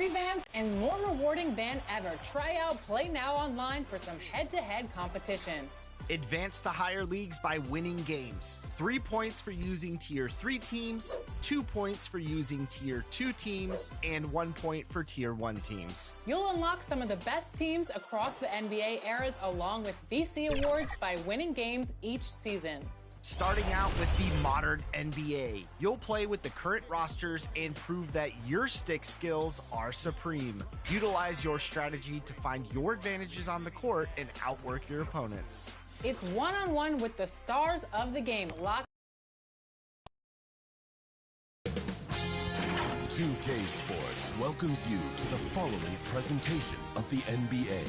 revamped and more rewarding than ever. Try out Play Now online for some head-to-head competition. Advance to higher leagues by winning games. 3 points for using Tier 3 teams, 2 points for using Tier 2 teams, and 1 point for Tier 1 teams. You'll unlock some of the best teams across the NBA eras along with VC awards by winning games each season. Starting out with the modern NBA, you'll play with the current rosters and prove that your stick skills are supreme. Utilize your strategy to find your advantages on the court and outwork your opponents. It's one-on-one with the stars of the game. 2K Sports welcomes you to the following presentation of the NBA.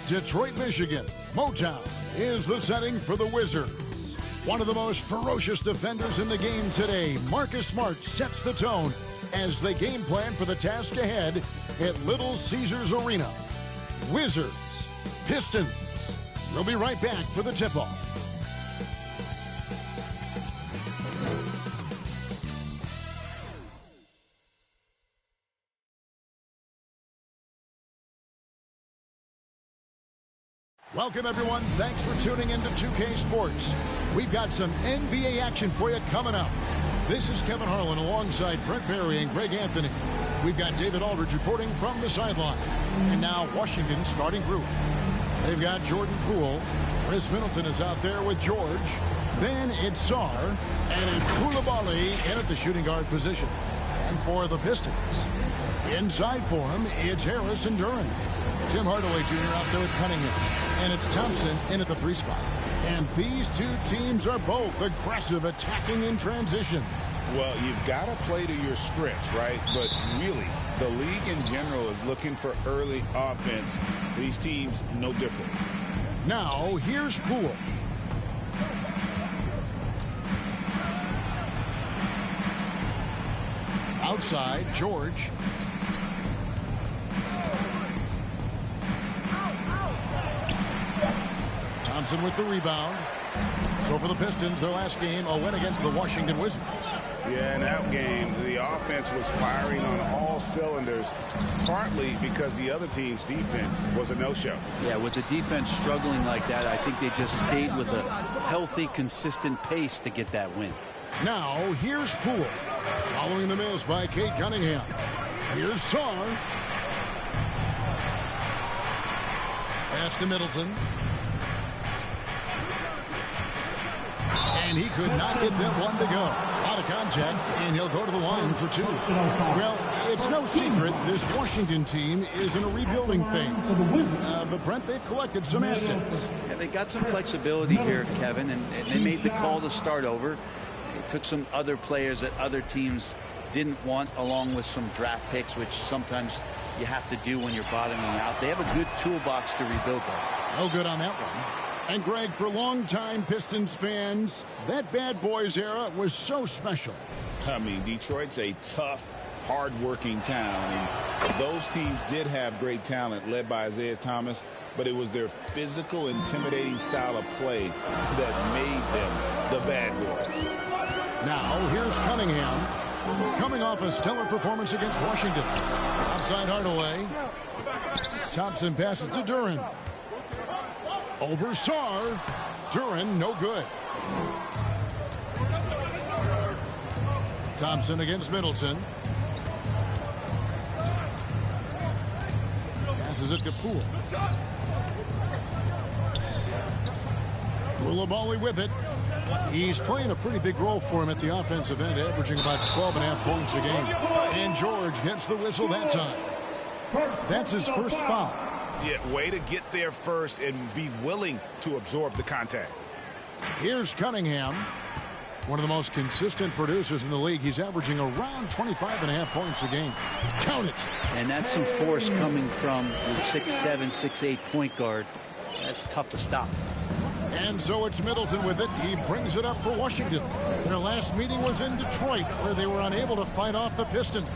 Detroit, Michigan, Motown is the setting for the Wizards. One of the most ferocious defenders in the game today, Marcus Smart sets the tone as they game plan for the task ahead at Little Caesars Arena. Wizards, Pistons. We'll be right back for the tip-off. Welcome, everyone. Thanks for tuning in to 2K Sports. We've got some NBA action for you coming up. This is Kevin Harlan alongside Brent Barry and Greg Anthony. We've got David Aldridge reporting from the sideline. And now Washington's starting group. They've got Jordan Poole. Chris Middleton is out there with George. Then it's Sarr. And it's Koulibaly in at the shooting guard position. And for the Pistons, inside for him, it's Harris and Duran. Tim Hardaway Jr. out there with Cunningham. And it's Thompson in at the 3 spot. And these two teams are both aggressive, attacking in transition. Well, you've got to play to your strengths, right? But really, the league in general is looking for early offense. These teams, no different. Now, here's Poole. Outside, George. Thompson with the rebound. So for the Pistons, their last game, a win against the Washington Wizards. Yeah, in that game, the offense was firing on all cylinders, partly because the other team's defense was a no-show. Yeah, with the defense struggling like that, I think they just stayed with a healthy, consistent pace to get that win. Now, here's Poole. Following the miss by Kate Cunningham. Here's Sarr. Pass to Middleton. And he could not get that one to go. Out of contact, and he'll go to the line for 2. Well, it's no secret this Washington team is in a rebuilding phase. But, Brent, they've collected some assets. Yeah, they got some flexibility here, Kevin, and they made the call to start over. They took some other players that other teams didn't want, along with some draft picks, which sometimes you have to do when you're bottoming out. They have a good toolbox to rebuild that. No good on that one. And, Greg, for longtime Pistons fans, that bad boys era was so special. I mean, Detroit's a tough, hard-working town, and those teams did have great talent led by Isaiah Thomas, but it was their physical, intimidating style of play that made them the bad boys. Now, here's Cunningham, coming off a stellar performance against Washington. Outside Hardaway. Thompson passes to Duran. Over Sarr. Duran, no good. Thompson against Middleton. Passes it to Poole. Koulibaly with it. He's playing a pretty big role for him at the offensive end, averaging about 12.5 points a game. And George gets the whistle that time. That's his first foul. Yeah, way to get there first and be willing to absorb the contact. Here's Cunningham, one of the most consistent producers in the league. He's averaging around 25.5 points a game. Count it. And that's some force coming from your 6'7", 6'8" point guard. That's tough to stop. And so it's Middleton with it. He brings it up for Washington. Their last meeting was in Detroit, where they were unable to fight off the Pistons.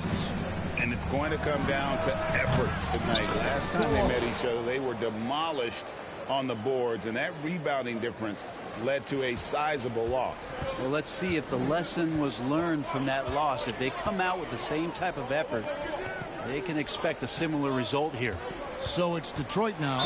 And it's going to come down to effort tonight. Last time they met each other, they were demolished on the boards, and that rebounding difference led to a sizable loss. Well, let's see if the lesson was learned from that loss. If they come out with the same type of effort, they can expect a similar result here. So it's Detroit now,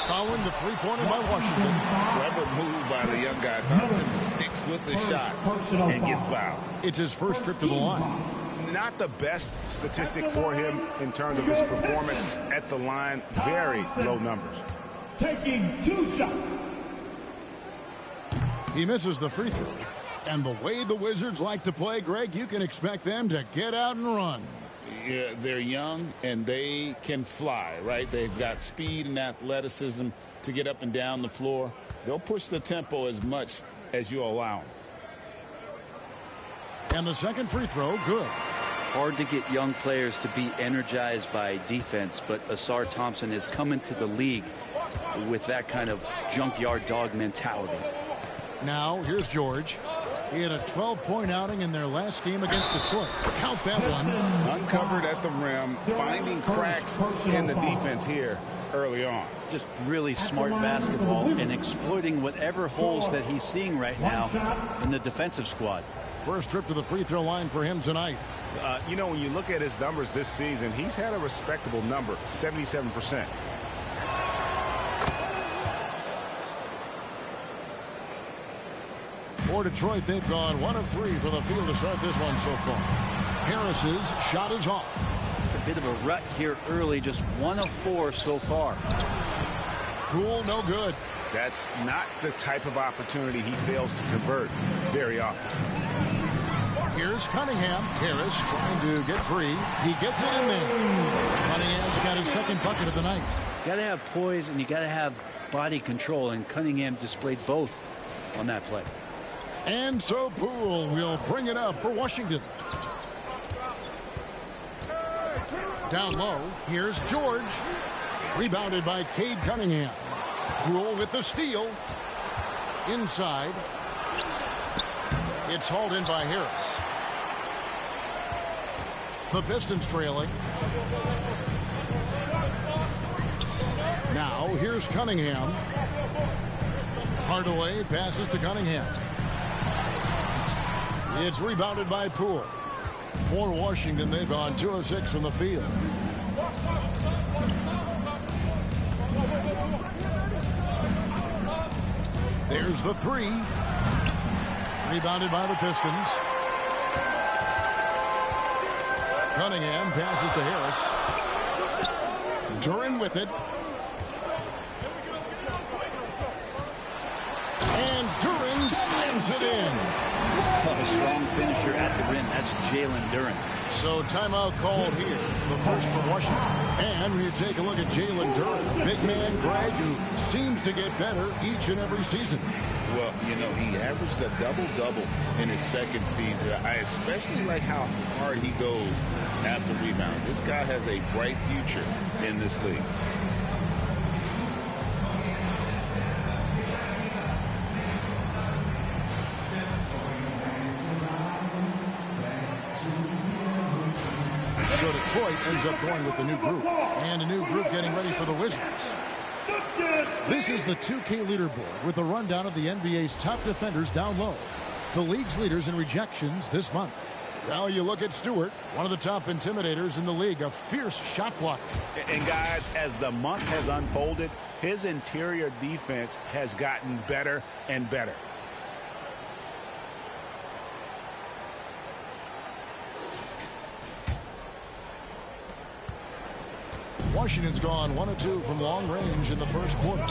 following the three-pointer by Washington. Clever move by the young guy. Thompson sticks with the shot and gets fouled. It's his first trip to the line. Not the best statistic for him in terms of his performance at the line. Very low numbers. Taking 2 shots. He misses the free throw. And the way the Wizards like to play, Greg, you can expect them to get out and run. Yeah, they're young and they can fly, right? They've got speed and athleticism to get up and down the floor. They'll push the tempo as much as you allow them. And the second free throw, good. Hard to get young players to be energized by defense, but Asar Thompson has come into the league with that kind of junkyard dog mentality. Now, here's George. He had a 12-point outing in their last game against Detroit. Count that one. Uncovered at the rim, finding cracks in the defense here early on. Just really smart basketball and exploiting whatever holes that he's seeing right now in the defensive squad. First trip to the free throw line for him tonight. You know, when you look at his numbers this season, he's had a respectable number, 77%. For Detroit, they've gone 1 of 3 from the field to start this one so far. Harris's shot is off. Just a bit of a rut here early, just 1 of 4 so far. Poole, no good. That's not the type of opportunity he fails to convert very often. Here's Cunningham. Harris trying to get free. He gets it in there. Cunningham's got his second bucket of the night. You got to have poise and you got to have body control, and Cunningham displayed both on that play. And so Poole will bring it up for Washington. Down low, here's George. Rebounded by Cade Cunningham. Poole with the steal. Inside. It's hauled in by Harris. The Pistons trailing. Now here's Cunningham. Hardaway passes to Cunningham. It's rebounded by Poole. For Washington, they've gone 2 of 6 from the field. There's the 3. Rebounded by the Pistons. Cunningham passes to Harris. Duran with it. And Duran slams it in. A strong finisher at the rim. That's Jalen Duran. So timeout called here. The first for Washington. And when you take a look at Jalen Duran, big man Greg, who seems to get better each and every season. Well, you know, he averaged a double-double in his second season. I especially like how hard he goes after rebounds. This guy has a bright future in this league. So Detroit ends up going with the new group. And a new group getting ready for the Wizards. This is the 2K leaderboard with a rundown of the NBA's top defenders down low. The league's leaders in rejections this month. Now you look at Stewart, one of the top intimidators in the league, a fierce shot blocker. And guys, as the month has unfolded, his interior defense has gotten better and better. Washington's gone 1 of 2 from long range in the first quarter.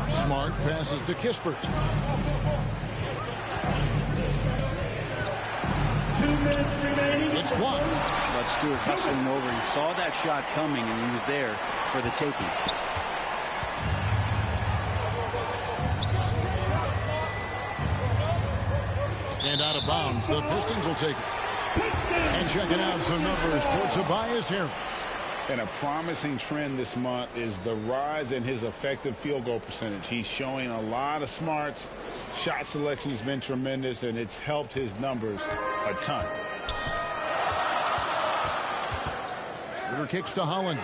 Smart passes to Kispert. 2 minutes remaining. It's blocked. But Stewart hustling over. He saw that shot coming, and he was there for the taking. And out of bounds, the Pistons will take it. And checking out some numbers for Tobias Harris. And a promising trend this month is the rise in his effective field goal percentage. He's showing a lot of smarts. Shot selection has been tremendous, and it's helped his numbers a ton. Schroeder kicks to Holland.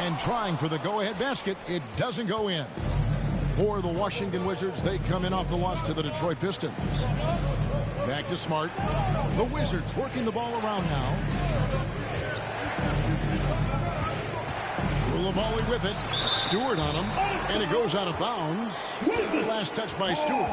And trying for the go-ahead basket, it doesn't go in. For the Washington Wizards, they come in off the loss to the Detroit Pistons. Back to Smart. The Wizards working the ball around now. Volley with it. Stewart on him. And it goes out of bounds. Last touch by Stewart.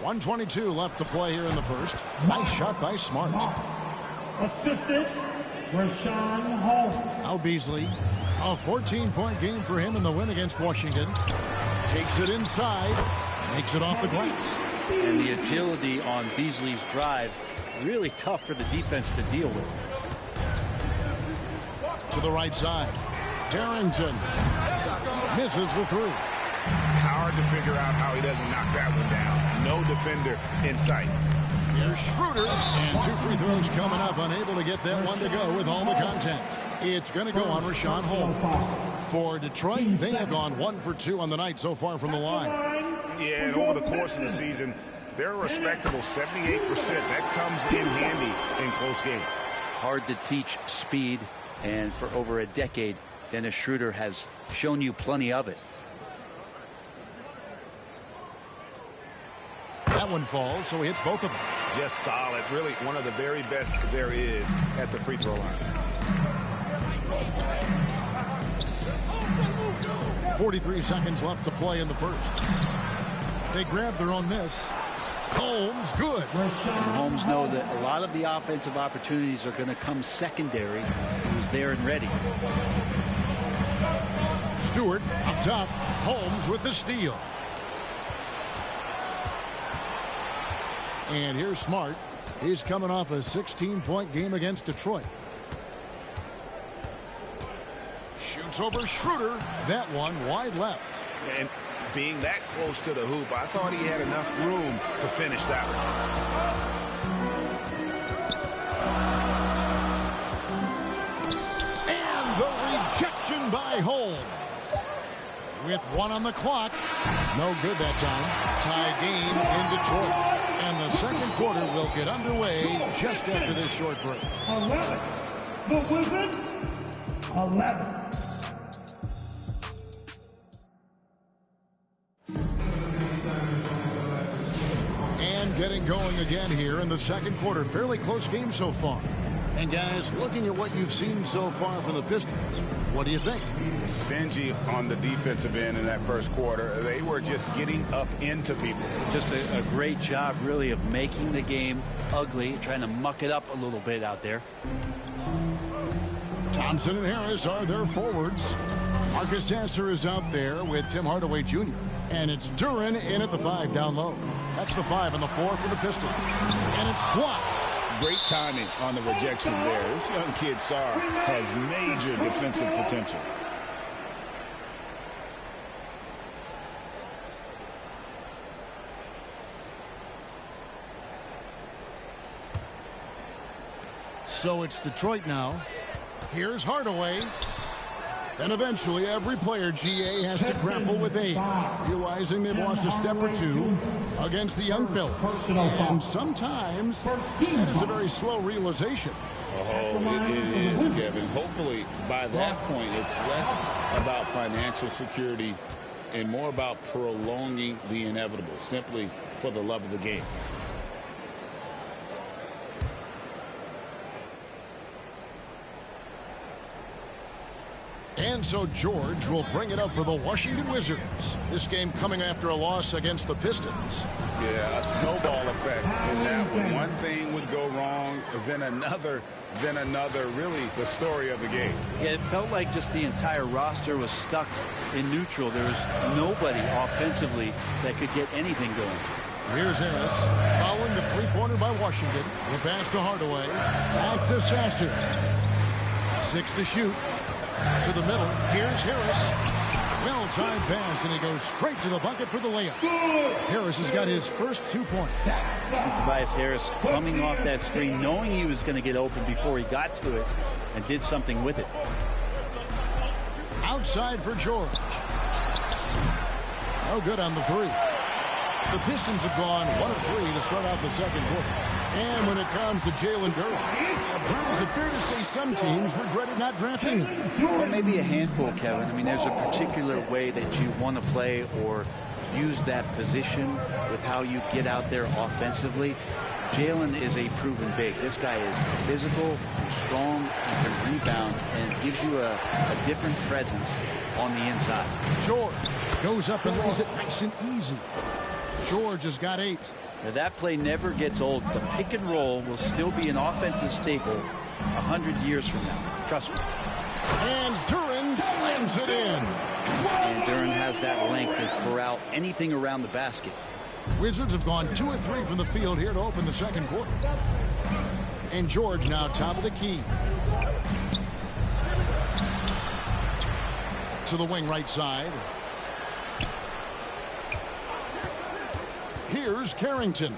.122 left to play here in the first. Nice shot by Smart. Assistant, Rashawn Holmes. Now Beasley. A 14-point game for him in the win against Washington. Takes it inside. Makes it off the glass. And the agility on Beasley's drive, really tough for the defense to deal with. To the right side. Harrington misses the three. Hard to figure out how he doesn't knock that one down. No defender in sight. Here's Schroeder. And 2 free throws coming up. Unable to get that one to go with all the content. It's going to go on Rashawn Holmes. For Detroit, they have gone 1 for 2 on the night so far from the line. Yeah, and over the course of the season, they're a respectable 78%. That comes in handy in close games. Hard to teach speed, and for over a decade, Dennis Schroeder has shown you plenty of it. That one falls, so he hits both of them. Just solid. Really one of the very best there is at the free throw line. 43 seconds left to play in the first. They grab their own miss. Holmes, good. And Holmes knows that a lot of the offensive opportunities are going to come secondary. He was there and ready. Stewart up top. Holmes with the steal. And here's Smart. He's coming off a 16-point game against Detroit. Shoots over Schroeder. That one wide left. And being that close to the hoop, I thought he had enough room to finish that one. And the rejection by Holmes. With 1 on the clock. No good that time. Tie game in Detroit. And the second quarter will get underway just after this short break. 11. The Wizards, 11. And getting going again here in the second quarter. Fairly close game so far. And guys, looking at what you've seen so far from the Pistons, what do you think? Stingy on the defensive end in that first quarter. They were just getting up into people. Just a great job, really, of making the game ugly, trying to muck it up a little bit out there. Thompson and Harris are their forwards. Marcus Sasser is out there with Tim Hardaway Jr. And it's Duren in at the 5 down low. That's the 5 and the 4 for the Pistons. And it's blocked. Great timing on the rejection there. This young kid, Sarr, has major defensive potential. So it's Detroit now. Here's Hardaway. And eventually every player, GA, has to grapple with age, realizing they've lost a step or two against the young fellas. And sometimes that is a very slow realization. Oh, it is, Kevin. Hopefully by that point it's less about financial security and more about prolonging the inevitable, simply for the love of the game. And so George will bring it up for the Washington Wizards. This game coming after a loss against the Pistons. Yeah, a snowball effect in that one. One thing would go wrong, then another, really the story of the game. Yeah, it felt like just the entire roster was stuck in neutral. There was nobody offensively that could get anything going. Here's Harris, following the three-pointer by Washington. The pass to Hardaway. Back to Sasser. 6 to shoot. To the middle. Here's Harris. Well-timed pass, and he goes straight to the bucket for the layup. Harris has got his first 2 points. Tobias Harris coming off that screen, knowing he was going to get open before he got to it, and did something with it. Outside for George. No good on the three. The Pistons have gone 1 of 3 to start out the second quarter. And when it comes to Jalen Duren, is it fair to say some teams regretted not drafting him? Well, maybe a handful, Kevin. I mean, there's a particular way that you want to play or use that position with how you get out there offensively. Jalen is a proven big. This guy is physical and strong and can rebound and gives you a different presence on the inside. George goes up and lays it nice and easy. George has got 8. Now, that play never gets old. The pick and roll will still be an offensive staple 100 years from now. Trust me. And Duren slams it in. And Duren has that length to corral anything around the basket. Wizards have gone 2 of 3 from the field here to open the second quarter. And George now top of the key. To the wing right side. Here's Carrington.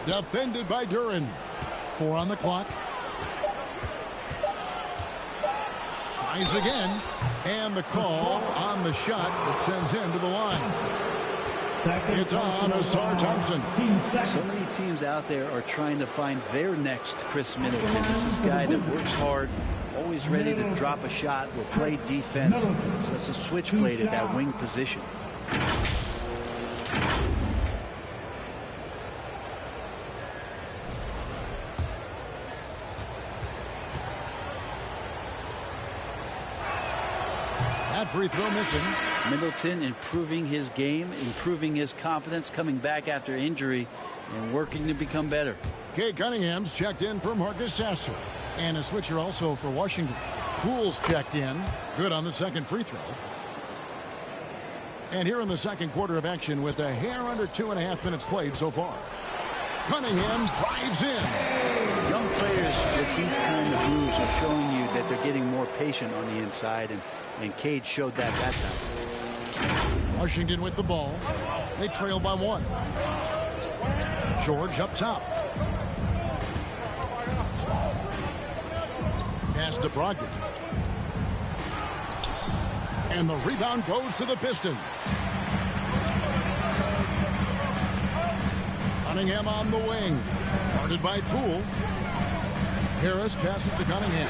Defended by Duren. 4 on the clock. Tries again. And the call on the shot that sends him to the line. It's on Asar Thompson. So many teams out there are trying to find their next Chris Middleton. This is a guy that works hard, always ready to drop a shot, will play defense. Such a switchblade at that wing position. Free throw missing. Middleton improving his game, improving his confidence, coming back after injury and working to become better. Kay Cunningham's checked in for Marcus Sasser. And a switcher also for Washington. Poole's checked in. Good on the second free throw. And here in the second quarter of action with a hair under 2.5 minutes played so far. Cunningham drives in. Young players with these kind of moves are showing you that they're getting more patient on the inside, and Cade showed that time. Washington with the ball. They trail by 1. George up top. Pass to Brogdon. And the rebound goes to the Pistons. Cunningham on the wing. Guarded by Poole. Harris passes to Cunningham.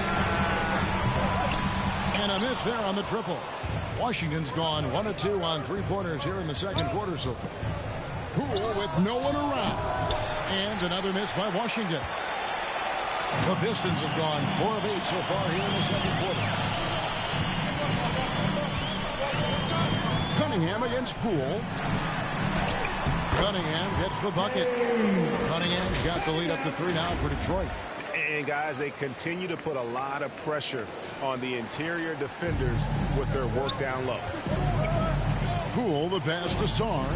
And a miss there on the triple. Washington's gone 1 of 2 on 3-pointers here in the second quarter so far. Poole with no one around. And another miss by Washington. The Pistons have gone 4 of 8 so far here in the second quarter. Cunningham against Poole. Cunningham gets the bucket. Cunningham's got the lead up to 3 now for Detroit. And guys, they continue to put a lot of pressure on the interior defenders with their work down low. Poole, the pass to Sarr.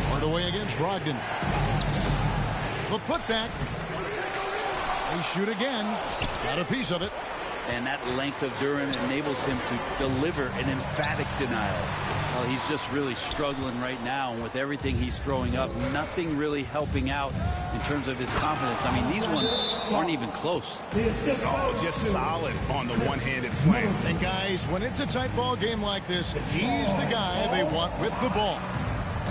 Hard away against Brogdon. The putback. They shoot again. Got a piece of it. And that length of Duren enables him to deliver an emphatic denial. Well, he's just really struggling right now. And with everything he's throwing up, nothing really helping out in terms of his confidence. I mean, these ones aren't even close. Oh, just solid on the one-handed slam. And guys, when it's a tight ball game like this, he's the guy they want with the ball.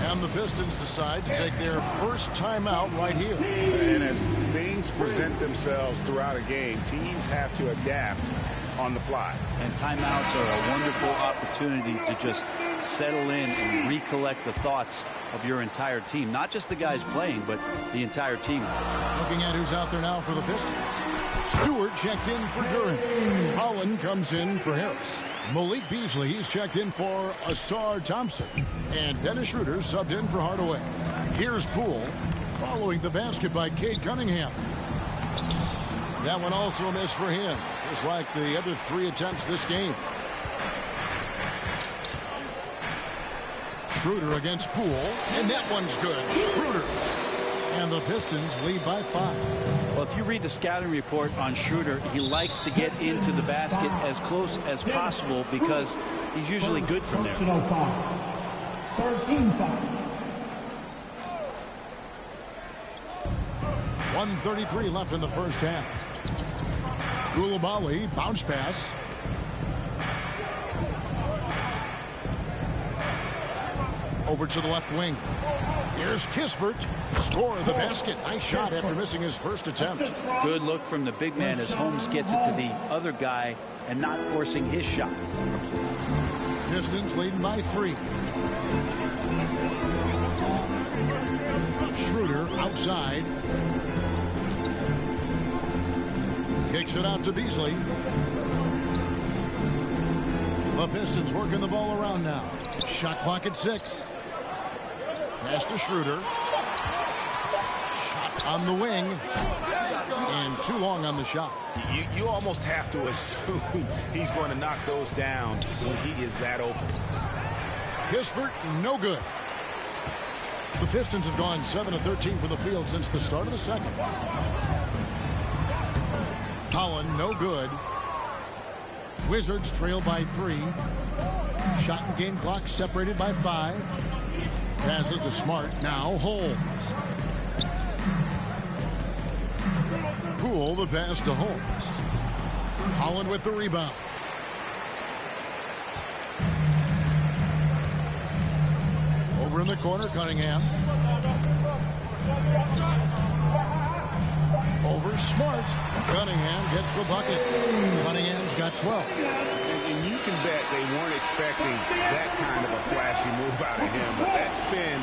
And the Pistons decide to take their first timeout right here. And as things present themselves throughout a game, teams have to adapt on the fly. And timeouts are a wonderful opportunity to just settle in and recollect the thoughts of your entire team. Not just the guys playing, but the entire team. Looking at who's out there now for the Pistons. Stewart checked in for Duren. Holland comes in for Harris. Malik Beasley, he's checked in for Asar Thompson. And Dennis Schroeder subbed in for Hardaway. Here's Poole, following the basket by Cade Cunningham. That one also a miss for him, just like the other 3 attempts this game. Schroeder against Poole, and that one's good. Schroeder. And the Pistons lead by 5. Well, if you read the scouting report on Schroeder, he likes to get into the basket as close as possible because he's usually good from there. 13 foul. 1:33 left in the first half. Koulibaly, bounce pass. Over to the left wing. Here's Kispert. Score the basket. Nice shot after missing his first attempt. Good look from the big man as Holmes gets it to the other guy and not forcing his shot. Pistons leading by 3. Schroeder outside. Kicks it out to Beasley. The Pistons working the ball around now. Shot clock at 6. Pass to Schroeder. Shot on the wing. And too long on the shot. You almost have to assume he's going to knock those down when he is that open. Kispert, no good. The Pistons have gone 7 of 13 from the field since the start of the second. Holland, no good. Wizards trail by 3. Shot and game clock separated by 5. Passes to Smart. Now Holmes. Poole the pass to Holmes. Holland with the rebound. Over in the corner, Cunningham. Over Smart. Cunningham gets the bucket. Cunningham's got 12. And you can bet they weren't expecting that kind of a flashy move out of him, but that spin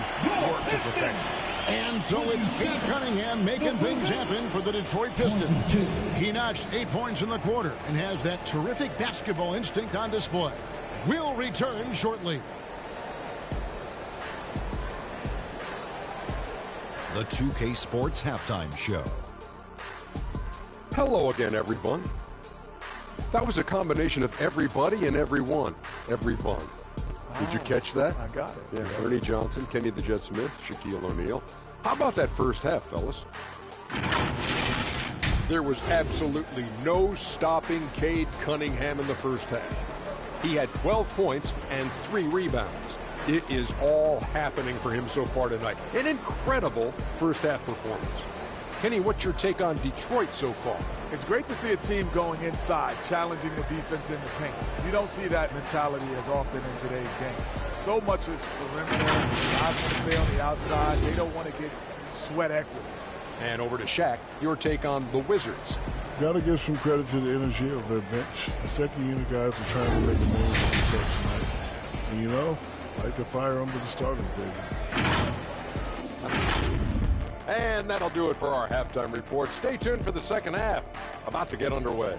worked to perfection. And so it's Cade Cunningham making things happen for the Detroit Pistons. He notched 8 points in the quarter and has that terrific basketball instinct on display. We'll return shortly. The 2K Sports Halftime Show. Hello again, everyone. That was a combination of everybody and everyone. Everyone. Did you catch that? I got it. Yeah, Ernie Johnson, Kenny the Jet Smith, Shaquille O'Neal. How about that first half, fellas? There was absolutely no stopping Cade Cunningham in the first half. He had 12 points and 3 rebounds. It is all happening for him so far tonight. An incredible first half performance. Kenny, what's your take on Detroit so far? It's great to see a team going inside, challenging the defense in the paint. You don't see that mentality as often in today's game. So much is perimeter. Guys want to stay on the outside. They don't want to get sweat equity. And over to Shaq, your take on the Wizards. Got to give some credit to the energy of their bench. The second unit guys are trying to make a move on themselves tonight. And you know, like to fire them to the starters, baby. And that'll do it for our halftime report. Stay tuned for the second half. About to get underway.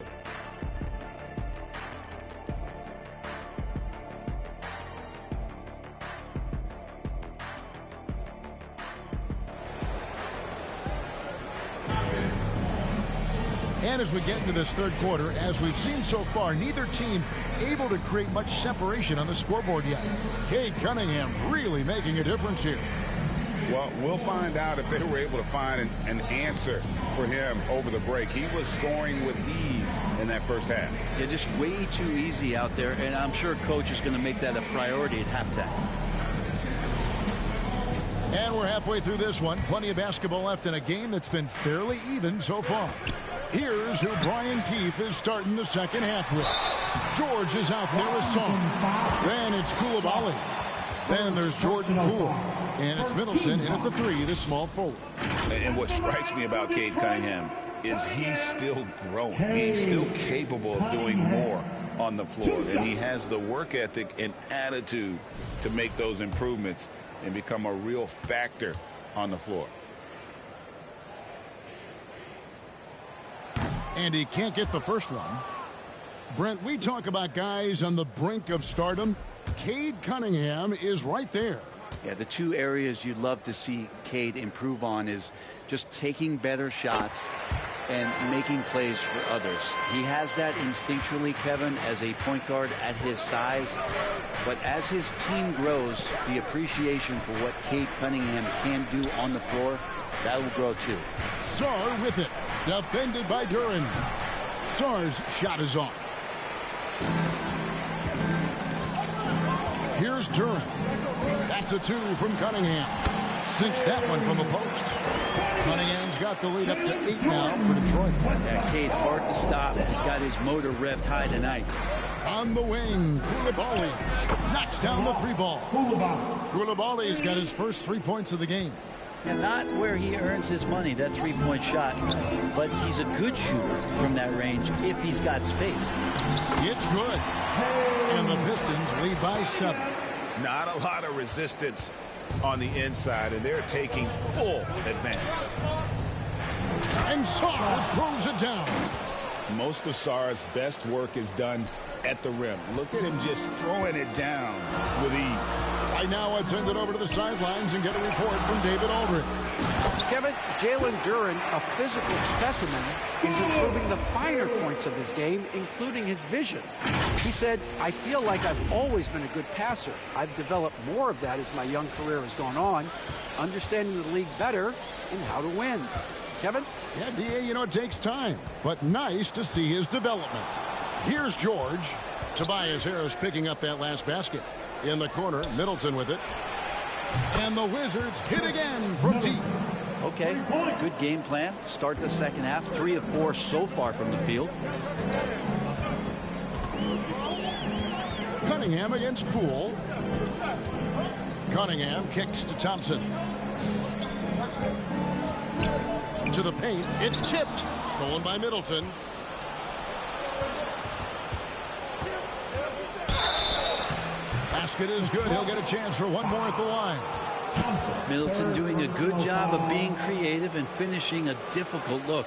And as we get into this third quarter, as we've seen so far, neither team able to create much separation on the scoreboard yet. Cade Cunningham really making a difference here. Well, we'll find out if they were able to find an answer for him over the break. He was scoring with ease in that first half. Yeah, just way too easy out there, and I'm sure coach is going to make that a priority at halftime. And we're halfway through this one. Plenty of basketball left in a game that's been fairly even so far. Here's who Brian Keefe is starting the second half with. George is out there with Song. Then it's Koulibaly. Then there's Jordan Poole. And it's Middleton in at the 3, the small forward. And what strikes me about Cade Cunningham is he's still growing. He's still capable of doing more on the floor. And he has the work ethic and attitude to make those improvements and become a real factor on the floor. And he can't get the first one. Brent, we talk about guys on the brink of stardom. Cade Cunningham is right there. Yeah, the two areas you'd love to see Cade improve on is just taking better shots and making plays for others. He has that instinctually, Kevin, as a point guard at his size. But as his team grows, the appreciation for what Cade Cunningham can do on the floor, that will grow too. Sarr with it. Defended by Duran. Sarr's shot is off. Here's Duran. That's a 2 from Cunningham. Sinks that one from the post. Cunningham's got the lead up to 8 now for Detroit. Yeah, Cade, hard to stop. He's got his motor revved high tonight. On the wing, Koulibaly knocks down the 3-ball. Koulibaly's got his first 3 points of the game. And not where he earns his money, that 3-point shot, but he's a good shooter from that range if he's got space. It's good. And the Pistons lead by 7. Not a lot of resistance on the inside, and they're taking full advantage. And Sarr throws it down. Most of Sarr's best work is done at the rim. Look at him just throwing it down with ease. Right now, I'd send it over to the sidelines and get a report from David Aldridge. Kevin, Jalen Duren, a physical specimen, is improving the finer points of his game, including his vision. He said, I feel like I've always been a good passer. I've developed more of that as my young career has gone on, understanding the league better and how to win. Kevin? Yeah, D.A., you know, it takes time, but nice to see his development. Here's George. Tobias Harris picking up that last basket. In the corner, Middleton with it. And the Wizards hit again from deep. Okay, good game plan. Start the second half. 3 of 4 so far from the field. Cunningham against Poole. Cunningham kicks to Thompson. To the paint. It's tipped. Stolen by Middleton. Basket is good. He'll get a chance for one more at the line. Middleton doing a good job of being creative and finishing a difficult look.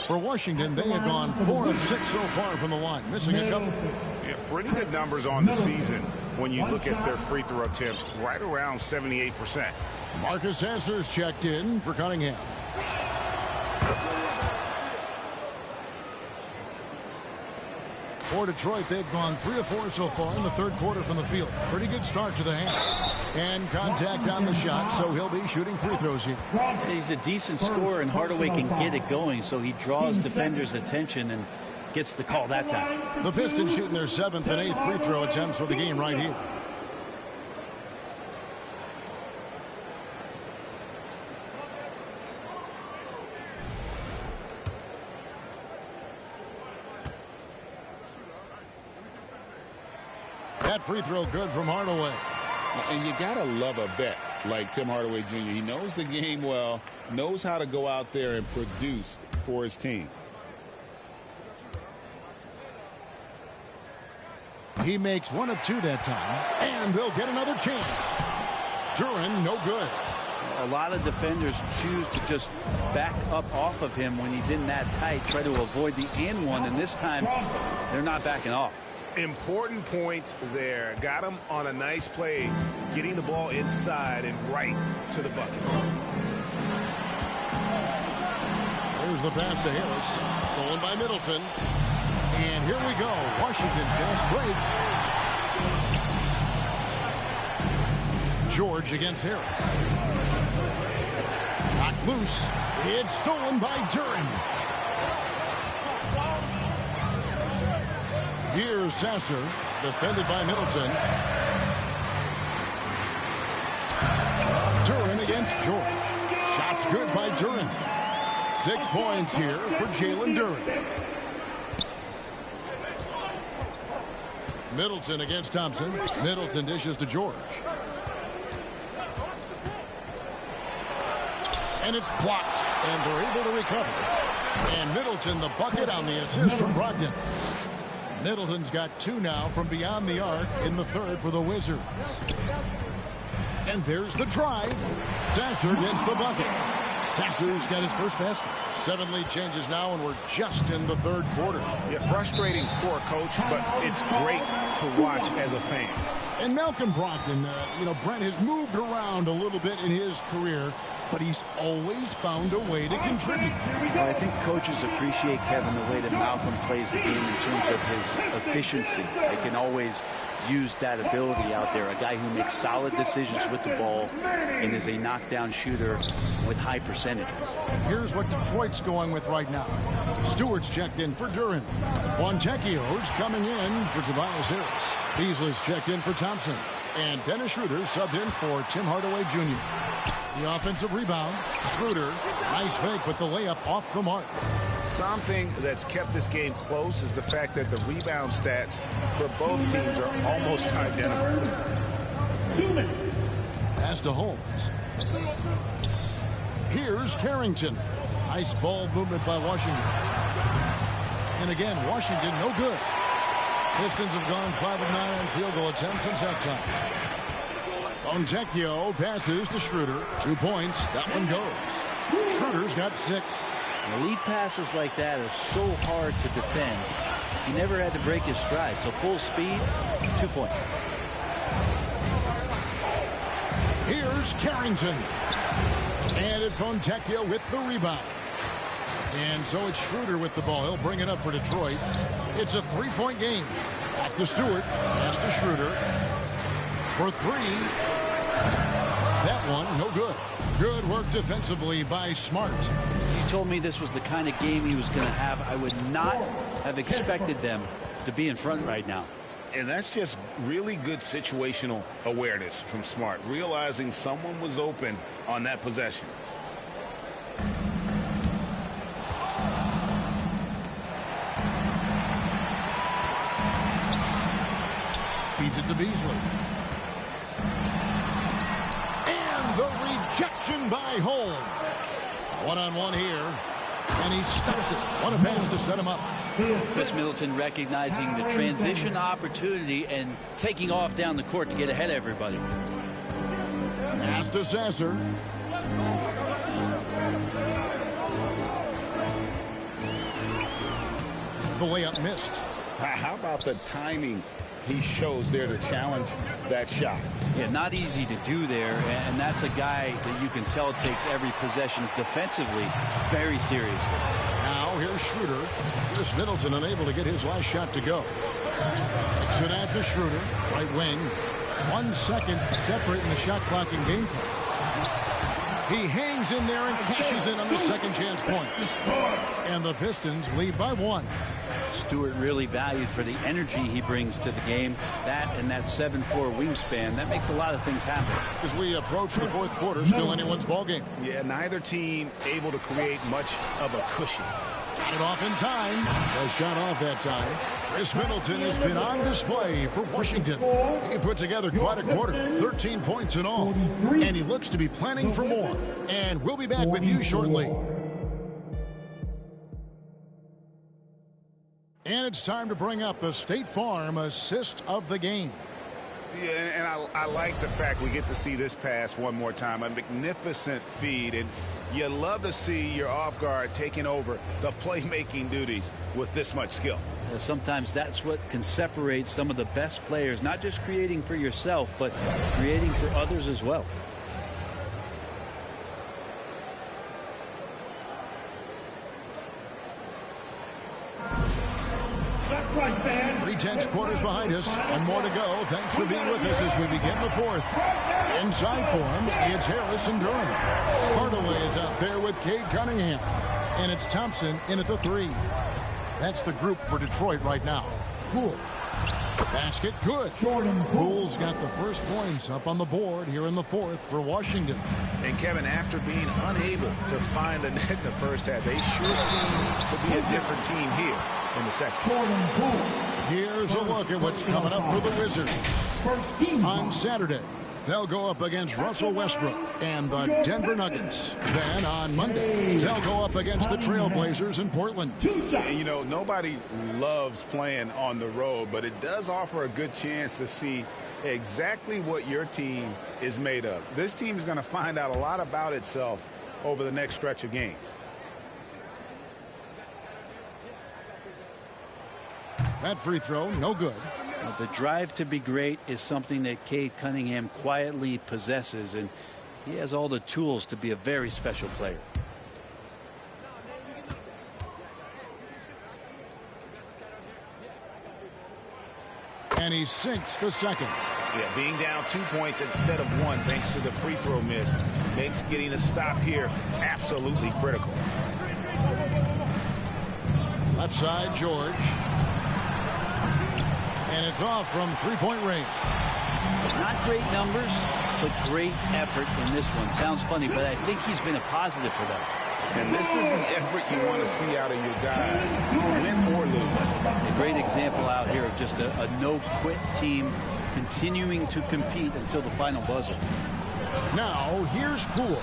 For Washington, they have gone 4 of 6 so far from the line, missing a couple. Yeah, pretty good numbers on the season when you look at their free throw attempts, right around 78%. Marcus Sasser's checked in for Cunningham. For Detroit, they've gone 3 of 4 so far in the third quarter from the field. Pretty good start to the half. And contact on the shot, so he'll be shooting free throws here. He's a decent scorer, and Hardaway can get it going, so he draws defenders' attention and gets the call that time. The Pistons shooting their 7th and 8th free throw attempts for the game right here. That free throw good from Hardaway. And you got to love a vet like Tim Hardaway Jr. He knows the game well, knows how to go out there and produce for his team. He makes 1 of 2 that time, and they'll get another chance. Duren, no good. A lot of defenders choose to just back up off of him when he's in that tight, try to avoid the and one, and this time they're not backing off. Important points there. Got him on a nice play, getting the ball inside and right to the bucket. There's the pass to Harris. Stolen by Middleton. And here we go. Washington fast break. George against Harris. Knocked loose. It's stolen by Duren. Here's Sasser, defended by Middleton. Duren against George. Shots good by Duren. 6 points here for Jalen Duren. Middleton against Thompson. Middleton dishes to George. And it's blocked, and they're able to recover. And Middleton the bucket on the assist from Brogdon. Middleton's got 2 now from beyond the arc in the third for the Wizards. And there's the drive. Sasser gets the bucket. Sasser's got his first basket. 7 lead changes now, and we're just in the third quarter. Yeah, frustrating for a coach, but it's great to watch as a fan. And Malcolm Brogdon, Brent has moved around a little bit in his career, but he's always found a way to contribute. Well, I think coaches appreciate, Kevin, the way that Malcolm plays the game in terms of his efficiency. They can always use that ability out there. A guy who makes solid decisions with the ball and is a knockdown shooter with high percentages. Here's what Detroit's going with right now. Stewart's checked in for Duren. Fontecchio's coming in for Tobias Harris. Beasley's checked in for Thompson. And Dennis Schroeder subbed in for Tim Hardaway Jr. The offensive rebound. Schroeder, nice fake, but the layup off the mark. Something that's kept this game close is the fact that the rebound stats for both teams are almost identical. 2 minutes. Pass to Holmes. Here's Carrington. Nice ball movement by Washington. And again, Washington no good. Pistons have gone 5 of 9 on field goal attempts since halftime. Fontecchio passes to Schroeder. 2 points. That one goes. Schroeder's got 6. The lead passes like that are so hard to defend. He never had to break his stride. So full speed, 2 points. Here's Carrington. And it's Fontecchio with the rebound. And so it's Schroeder with the ball. He'll bring it up for Detroit. It's a 3-point game. Back to Stewart. Pass to Schroeder. For 3. That one, no good. Good work defensively by Smart. He told me this was the kind of game he was going to have. I would not have expected them to be in front right now. And that's just really good situational awareness from Smart, realizing someone was open on that possession. Feeds it to Beasley. And the rejection by Holmes. One-on-one here. And he stuffs it. What a pass to set him up. Chris Middleton recognizing the transition opportunity and taking off down the court to get ahead of everybody. Pass to Sasser. The layup missed. How about the timing he shows there to challenge that shot? Yeah, not easy to do there, and that's a guy that you can tell takes every possession defensively very seriously. Now here's Schroeder. Chris Middleton unable to get his last shot to go. Kicks it out to Schroeder, right wing. 1 second separating the shot clock and game clock. He hangs in there and cashes in on the second chance points. And the Pistons lead by 1. Stewart really valued for the energy he brings to the game. That and that 7'4" wingspan, that makes a lot of things happen. As we approach the 4th quarter, still anyone's ball game. Yeah, neither team able to create much of a cushion. Got it off in time. Well shot off that time. Chris Middleton has been on display for Washington. He put together quite a quarter, 13 points in all. And he looks to be planning for more. And we'll be back with you shortly. And it's time to bring up the State Farm assist of the game. Yeah, and I like the fact we get to see this pass one more time. A magnificent feed, and you love to see your off guard taking over the playmaking duties with this much skill. Sometimes that's what can separate some of the best players, not just creating for yourself, but creating for others as well. That's right, fans. 3/10 quarters behind us, and more to go. Thanks for being with us as we begin the 4th. Inside for him, it's Harris and Durham. Hardaway is out there with Cade Cunningham. And it's Thompson in at the 3. That's the group for Detroit right now. Poole. Basket good. Poole's got the first points up on the board here in the 4th for Washington. And Kevin, after being unable to find the net in the first half, they sure seem to be a different team here in the second. Here's a look at what's coming up for the Wizards. On Saturday, they'll go up against Russell Westbrook and the Denver Nuggets. Then on Monday, they'll go up against the Trailblazers in Portland. And, you know, nobody loves playing on the road, but it does offer a good chance to see exactly what your team is made of. This team is going to find out a lot about itself over the next stretch of games. That free throw, no good. The drive to be great is something that Cade Cunningham quietly possesses, and he has all the tools to be a very special player. And he sinks the second. Yeah, being down 2 points instead of 1 thanks to the free throw miss makes getting a stop here absolutely critical. Left side, George. And it's off from 3-point range. Not great numbers, but great effort in this one. Sounds funny, but I think he's been a positive for them. And this is the effort you want to see out of your guys, win or lose. A great example out here of just a no-quit team continuing to compete until the final buzzer. Now, here's Poole.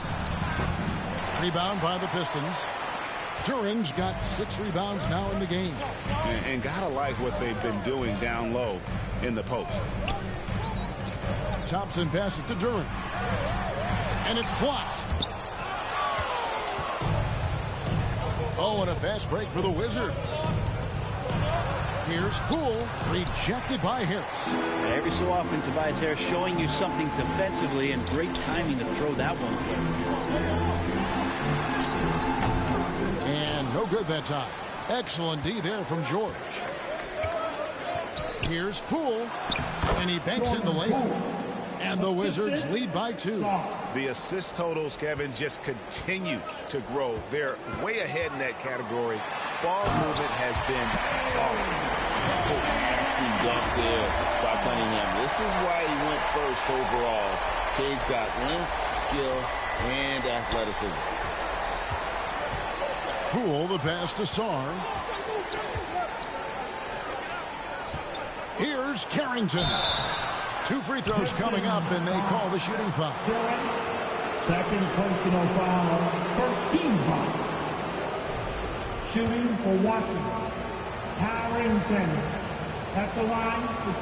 Rebound by the Pistons. Duran's got 6 rebounds now in the game. And gotta like what they've been doing down low in the post. Thompson passes to Duran. And it's blocked. Oh, and a fast break for the Wizards. Here's Poole, rejected by Harris. Every so often, Tobias Harris showing you something defensively, and great timing to throw that one away. And no good that time. Excellent D there from George. Here's Poole, and he banks in the layup. And the Wizards lead by 2. The assist totals, Kevin, just continue to grow. They're way ahead in that category. Ball movement has been flawless. Nasty dunk there by Cunningham. This is why he went first overall. Cade's got length, skill, and athleticism. Poole, the pass to Sarr. Here's Carrington. 2 free throws coming up, and they call the shooting foul. Second personal foul. First team foul. Shooting for Washington. Carrington at the line for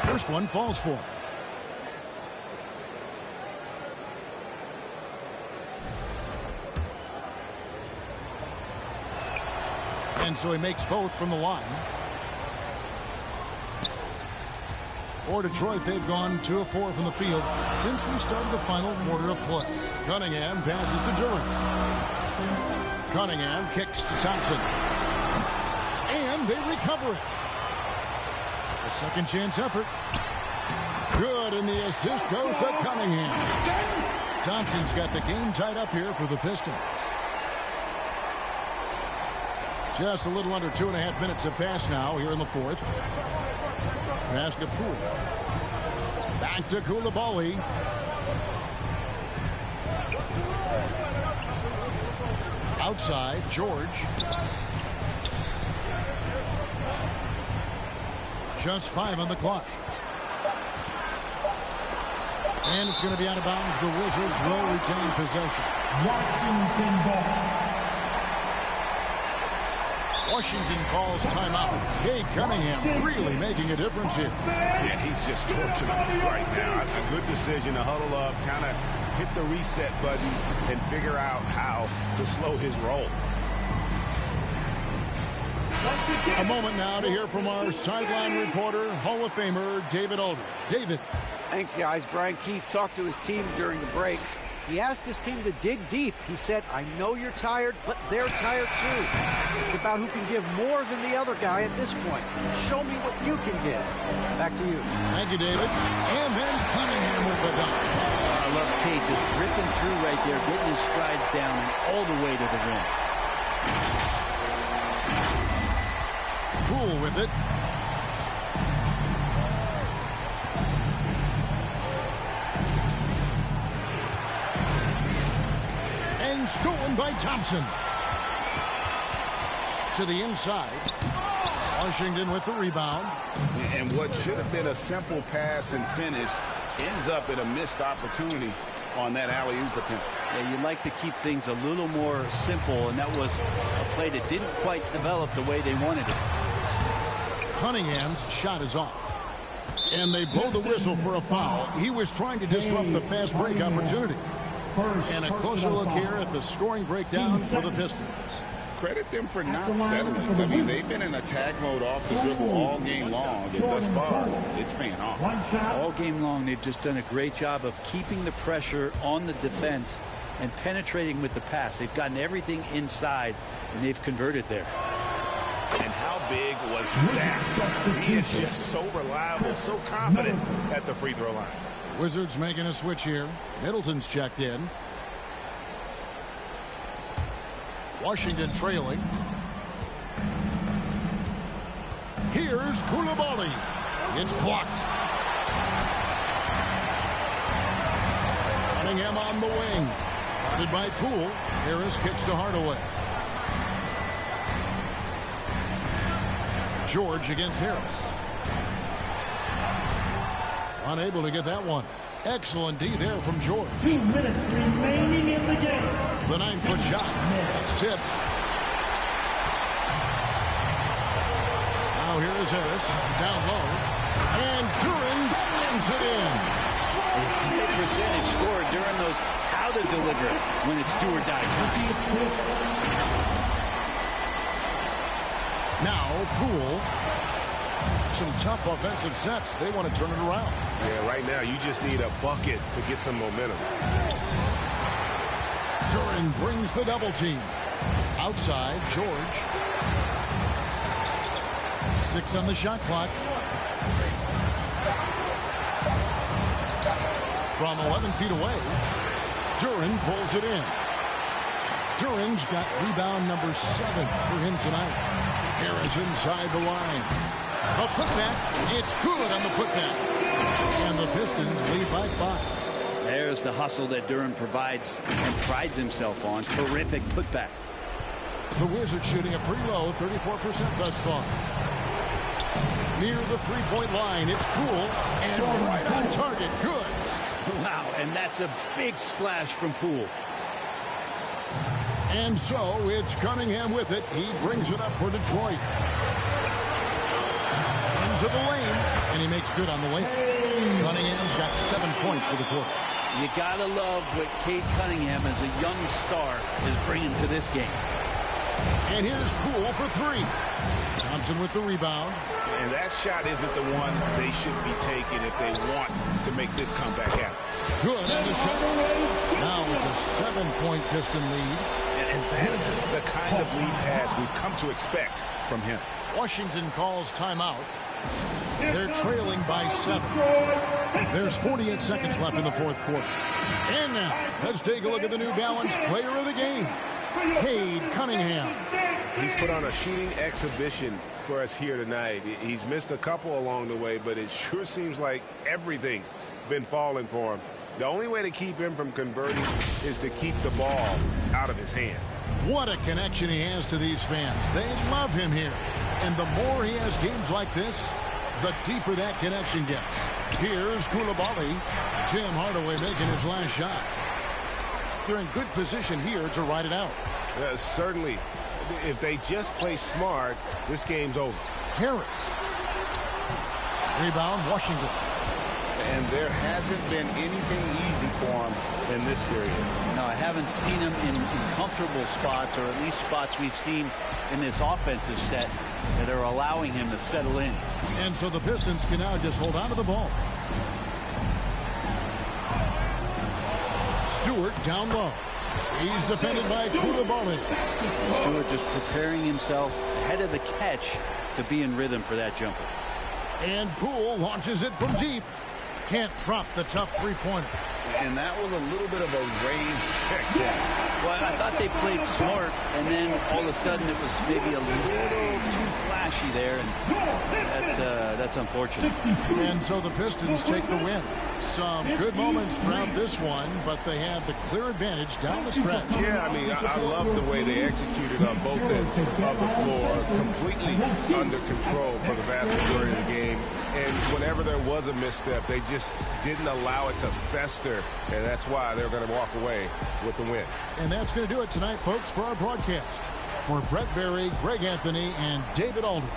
2. First one falls for him. And so he makes both from the line. For Detroit, they've gone 2 of 4 from the field since we started the final quarter of play. Cunningham passes to Duran. Cunningham kicks to Thompson. And they recover it. A second chance effort. Good, and the assist goes to Cunningham. Thompson's got the game tied up here for the Pistons. Just a little under 2.5 minutes have passed now here in the 4th. Pass to Poole. Back to Koulibaly. Outside, George. Just 5 on the clock. And it's going to be out of bounds. The Wizards will retain possession. Washington ball. Washington calls timeout. Cade Cunningham really making a difference here. Yeah, he's just torching them right now. A good decision to huddle up, kind of hit the reset button, and figure out how to slow his roll. A moment now to hear from our sideline reporter, Hall of Famer David Aldridge. David. Thanks, guys. Brian Keefe talked to his team during the break. He asked his team to dig deep. He said, I know you're tired, but they're tired too. It's about who can give more than the other guy at this point. Show me what you can give. Back to you. Thank you, David. And then Cunningham with the dunk. I love Cade just ripping through right there, getting his strides down and all the way to the rim. Poole with it. And stolen by Thompson. To the inside. Washington with the rebound. And what should have been a simple pass and finish ends up in a missed opportunity on that alley-oop attempt. Yeah, you'd like to keep things a little more simple, and that was a play that didn't quite develop the way they wanted it. Cunningham's shot is off. And they blow the whistle for a foul. He was trying to disrupt the fast break opportunity. And a closer look here at the scoring breakdown for the Pistons. Credit them for not settling. I mean, they've been in attack mode off the dribble all game long, and thus far, it's paying off. All game long, they've just done a great job of keeping the pressure on the defense and penetrating with the pass. They've gotten everything inside, and they've converted there. And how big was that? He is just so reliable, so confident at the free throw line. Wizards making a switch here. Middleton's checked in. Washington trailing. Here's Koulibaly. It's blocked. Cunningham on the wing. Guarded by Poole. Harris kicks to Hardaway. George against Harris. Unable to get that one. Excellent D there from George. 2 minutes remaining in the game. The 9-foot shot. It's tipped. Now here is Harris. Down low. And Duran slams it in. A high percentage score during those how to deliver it when it's do or die time. Now Poole. Some tough offensive sets. They want to turn it around. Yeah, right now you just need a bucket to get some momentum. Duran brings the double team. Outside, George. 6 on the shot clock. From 11 feet away, Duran pulls it in. Duran's got rebound number 7 for him tonight. Harris inside the line. A putback. It's good on the putback. And the Pistons lead by 5. There's the hustle that Duran provides and prides himself on. Terrific putback. The Wizards shooting a pretty low 34% thus far. Near the three-point line, it's Poole. And right on target. Good. Wow, and that's a big splash from Poole. And so it's Cunningham with it. He brings it up for Detroit. Into the lane, and he makes good on the lane. Cunningham's got 7 points for the quarter. You gotta love what Cade Cunningham as a young star is bringing to this game. And here's Poole for 3. Thompson with the rebound. And that shot isn't the one they should be taking if they want to make this comeback happen. Good on the shot. Now it's a 7-point Piston lead. And that's the kind of lead pass we've come to expect from him. Washington calls timeout. They're trailing by 7. There's 48 seconds left in the fourth quarter. And now, let's take a look at the New Balance player of the game, Cade Cunningham. He's put on a shooting exhibition for us here tonight. He's missed a couple along the way, but it sure seems like everything's been falling for him. The only way to keep him from converting is to keep the ball out of his hands. What a connection he has to these fans. They love him here. And the more he has games like this, the deeper that connection gets. Here's Koulibaly. Tim Hardaway making his last shot. They're in good position here to ride it out. Certainly. If they just play smart, this game's over. Harris. Rebound, Washington. And there hasn't been anything easy for him in this period. No, I haven't seen him in comfortable spots, or at least spots we've seen in this offensive set that are allowing him to settle in. And so the Pistons can now just hold on to the ball. Stewart down low. He's defended by Koulibaly. Stewart just preparing himself ahead of the catch to be in rhythm for that jumper. And Poole launches it from deep. Can't drop the tough three-pointer. And that was a little bit of a range check down. Well, I thought they played smart, and then all of a sudden it was maybe a little too flashy there, and that's unfortunate. And so the Pistons take the win. Some good moments throughout this one, but they had the clear advantage down the stretch. Yeah, I mean, I love the way they executed on both ends of the floor, completely under control for the vast majority of the game. And whenever there was a misstep, they just didn't allow it to fester, and that's why they're going to walk away with the win. And that's going to do it tonight, folks, for our broadcast. For Brett Berry, Greg Anthony, and David Aldridge,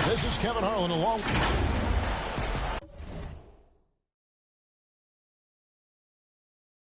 this is Kevin Harlan along.